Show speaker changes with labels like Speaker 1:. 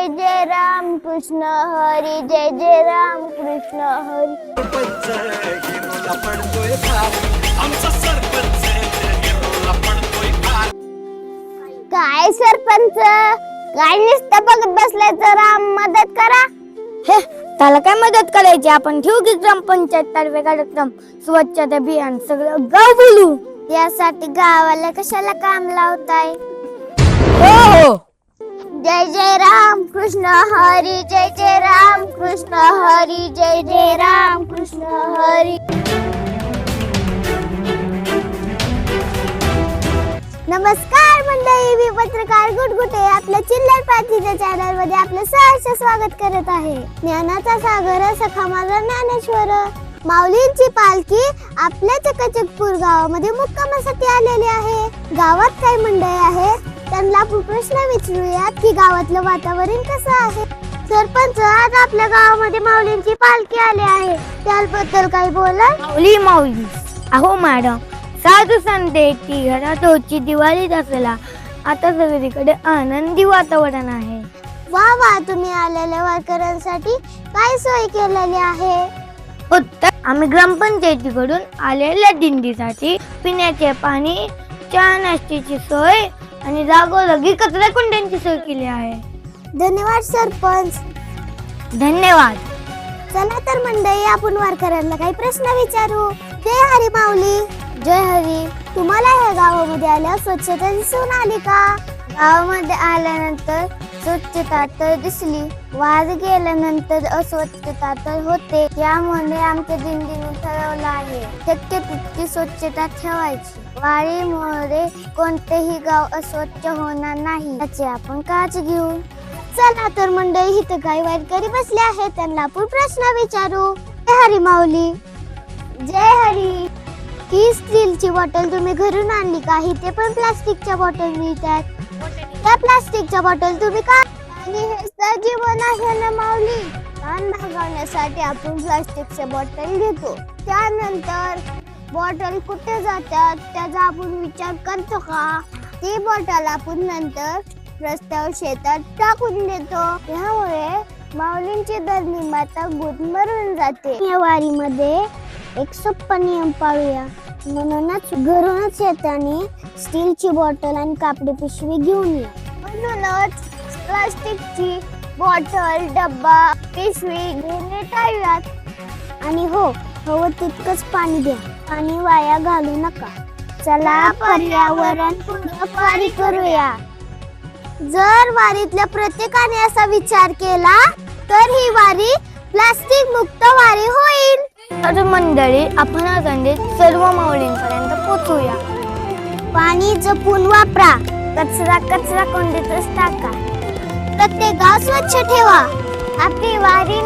Speaker 1: जय जय राम कृष्ण हरी, जय जय राम कृष्ण हरी. काय सरपंच, काय नुसतं बघत बसलाय, जरा मदत करा.
Speaker 2: हे त्याला काय मदत करायची, आपण ठेवू की ग्रामपंचायत तर्फे कार्यक्रम, स्वच्छता अभियान, सगळं गाव बोलू.
Speaker 1: यासाठी गावाला कशाला काम लावताय?
Speaker 2: हो हो.
Speaker 1: जय जय राम कृष्ण हरी, जय जय राम कृष्ण हरी, जय जय राम कृष्ण हरी. नमस्कार मंडळी, मी पत्रकार गुटगुटे आपल्या चिल्लर पाथीच्या चॅनल मध्ये आपलं सहर्ष स्वागत करत आहे. ज्ञानाचा सागर सखा माझा ज्ञानेश्वर. माऊलींची पालखी आपल्या चकचकपूर गावामध्ये मुक्कामासाठी आलेली आहे. गावात काही मंडळी आहेत, त्यांना आपण प्रश्न विचारूयात की गावातलं वातावरण कसं आहे. सरपंच, आज आपल्या गावामध्ये माऊलींची पालखी आली आहे, त्याबद्दल काही बोला.
Speaker 2: माऊली अहो मॅडम, साधू संत की घरात होती दिवाळी दसऱ्याला आता सगळीकडे आनंदी वातावरण आहे.
Speaker 1: वा वा, तुम्ही आलेल्या वारकऱ्यांसाठी काय सोय केलेली आहे?
Speaker 2: उत्तर, आम्ही ग्रामपंचायतीकडून आलेल्या दिंडीसाठी पिण्याचे पाणी, चहा नाश्त्याची सोय आणि जागोजागी कचरा कुंड्यांची सोय केली आहे.
Speaker 1: धन्यवाद सरपंच.
Speaker 2: धन्यवाद.
Speaker 1: चला तर मंडळी, आपण वारकऱ्यांना काही प्रश्न विचारू. जय हरी माऊली. जय हरी. तुम्हाला या गावामध्ये आल्या स्वच्छता दिसून आली का? गावामध्ये आल्यानंतर स्वच्छता तर दिसली, वाद गेल्यानंतर अस्वच्छता तर होते. यामुळे आमच्या दिंडीने ठरवलं आहे शक्य तितकी स्वच्छता ठेवायची. वारीमुळे कोणतेही गाव अस्वच्छ होणार नाही याची आपण काळजी घेऊ. चला तर मंडळी, इथं काही वारकरी बसले आहेत, त्यांना आपण प्रश्न विचारू. जय हरी माऊली. जय हरी. ही स्टीलची बॉटल तुम्ही घरून आणली का? इथे पण प्लास्टिकच्या बॉटल मिळतात. त्या प्लास्टिकच्या बॉटल तुम्ही का? आणि हे तर जीवन आहे ना माऊली. ताण भागवण्यासाठी आपण प्लास्टिकच्या बॉटल घेतो, त्यानंतर बॉटल कुठे जातात त्याचा आपण विचार करतो का? ती बॉटल आपण नंतर रस्त्यावर शेतात टाकून देतो. यामुळे माऊलींची धरणी माता गुदमरून जाते. या वारीमध्ये एक सोपा नियम पाळूया. म्हणूनच घरूनच येताना स्टीलची बॉटल आणि कापडी पिशवी घेऊन या. म्हणूनच प्लास्टिकची बॉटल, डब्बा, पिशवी घेणे टाळूयात. आणि हो, हवं तितकंच पाणी द्या. पाणी वाया घालू नका. चला पर्यावरण पूरक वारी करूया. जर वारीतल्या प्रत्येकाने असा विचार केला तर ही वारी प्लास्टिक मुक्त वारी होईल.
Speaker 2: तर मंडळी, आपण हा संदेश सर्व माऊलींपर्यंत पोहोचूया.
Speaker 1: पाणी जपून वापरा, कचरा कचरा कुंडीतच टाका, प्रत्येक गाव स्वच्छ ठेवा. आपली वारी